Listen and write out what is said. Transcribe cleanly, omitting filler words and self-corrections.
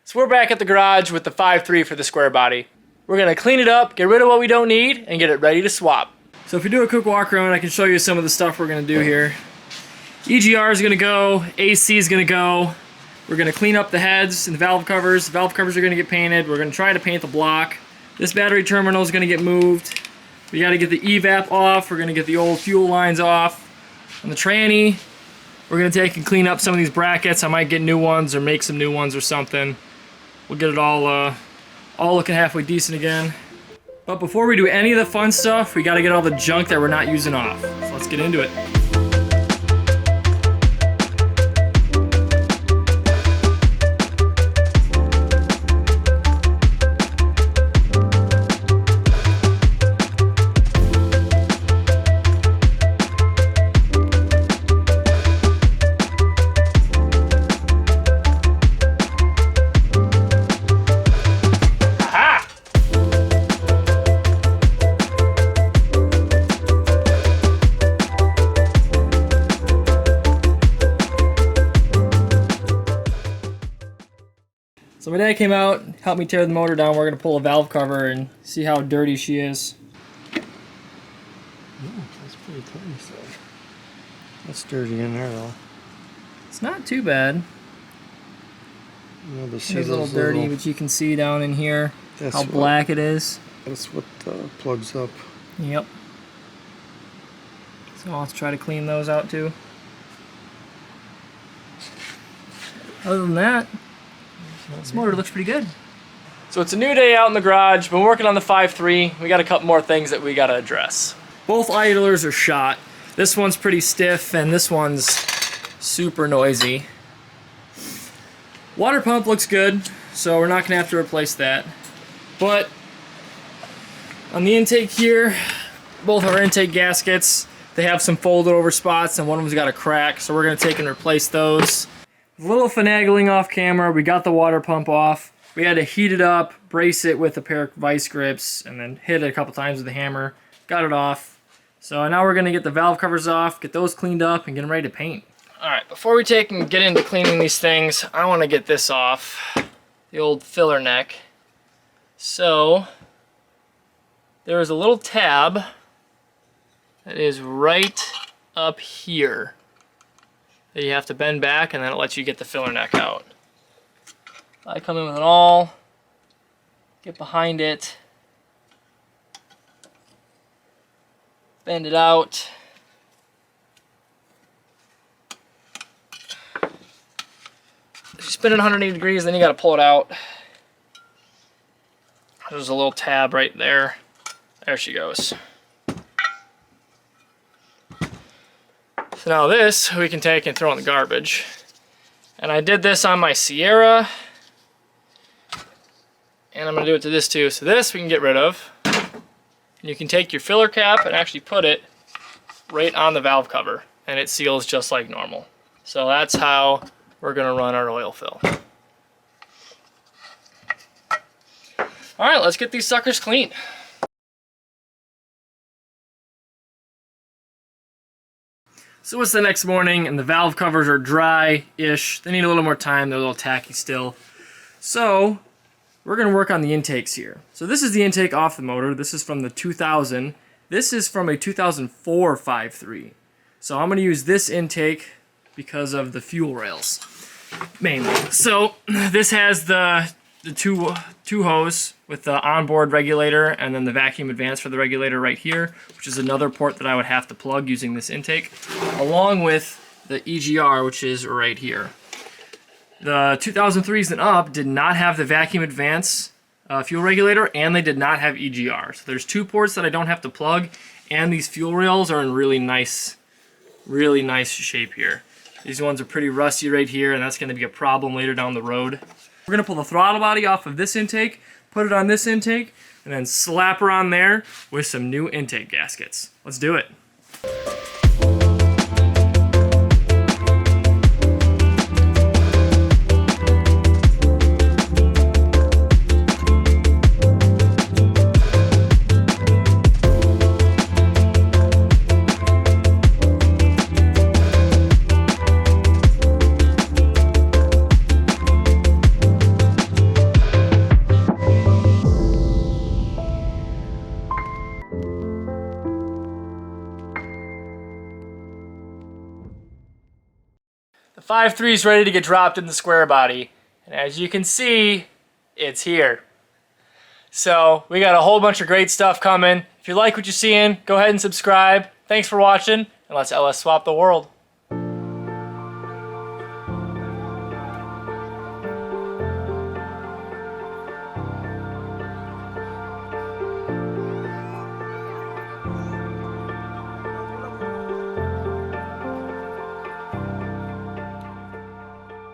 So we're back at the garage with the 5.3 for the square body. We're gonna clean it up, get rid of what we don't need, and get it ready to swap. So if we do a quick walk around, I can show you some of the stuff we're gonna do here. EGR is gonna go, AC is gonna go. We're gonna clean up the heads and the valve covers. The valve covers are gonna get painted. We're gonna try to paint the block. This battery terminal is gonna get moved. We gotta get the evap off. We're gonna get the old fuel lines off. On the tranny, we're gonna take and clean up some of these brackets. I might get new ones or make some new ones or something. We'll get it all looking halfway decent again. But before we do any of the fun stuff, we gotta get all the junk that we're not using off. So let's get into it. So my dad came out, helped me tear the motor down. We're gonna pull a valve cover and see how dirty she is. Oh, that's pretty clean stuff. That's dirty in there though. It's not too bad. You know, It's a little dirty, but you can see down in here how black it is. That's what plugs up. Yep. So let's try to clean those out too. Other than that, this motor looks pretty good. So it's a new day out in the garage. Been working on the 5.3. We got a couple more things that we got to address. Both idlers are shot. This one's pretty stiff and this one's super noisy. Water pump looks good, so we're not gonna have to replace that. But on the intake here, both our intake gaskets, they have some folded over spots and one of them's got a crack, so we're gonna take and replace those. A little finagling off camera. We got the water pump off. We had to heat it up, brace it with a pair of vice grips, and then hit it a couple times with a hammer. Got it off. So now we're gonna get the valve covers off, get those cleaned up, and get them ready to paint. All right, before we take and get into cleaning these things, I wanna get this off, the old filler neck. So there is a little tab that is right up here that you have to bend back, and then it lets you get the filler neck out. I come in with an awl, get behind it, bend it out. You spin it 180 degrees, then you gotta pull it out. There's a little tab right there. There she goes. So now this we can take and throw in the garbage. And I did this on my Sierra. And I'm gonna do it to this too. So this we can get rid of. And you can take your filler cap and actually put it right on the valve cover. And it seals just like normal. So that's how we're gonna run our oil fill. All right, let's get these suckers clean. So it's the next morning and the valve covers are dry-ish. They need a little more time, they're a little tacky still. So we're gonna work on the intakes here. So this is the intake off the motor. This is from the 2000. This is from a 2004 5.3. So I'm gonna use this intake because of the fuel rails, mainly. So this has the two hose with the onboard regulator and then the vacuum advance for the regulator right here, which is another port that I would have to plug using this intake, along with the EGR, which is right here. The 2003s and up did not have the vacuum advance fuel regulator, and they did not have EGR. So there's two ports that I don't have to plug, and these fuel rails are in really nice shape here. These ones are pretty rusty right here, and that's going to be a problem later down the road. We're going to pull the throttle body off of this intake, put it on this intake, and then slap her on there with some new intake gaskets. Let's do it. 5.3 is ready to get dropped in the square body. And as you can see, it's here. So we got a whole bunch of great stuff coming. If you like what you're seeing, go ahead and subscribe. Thanks for watching, and let's LS swap the world.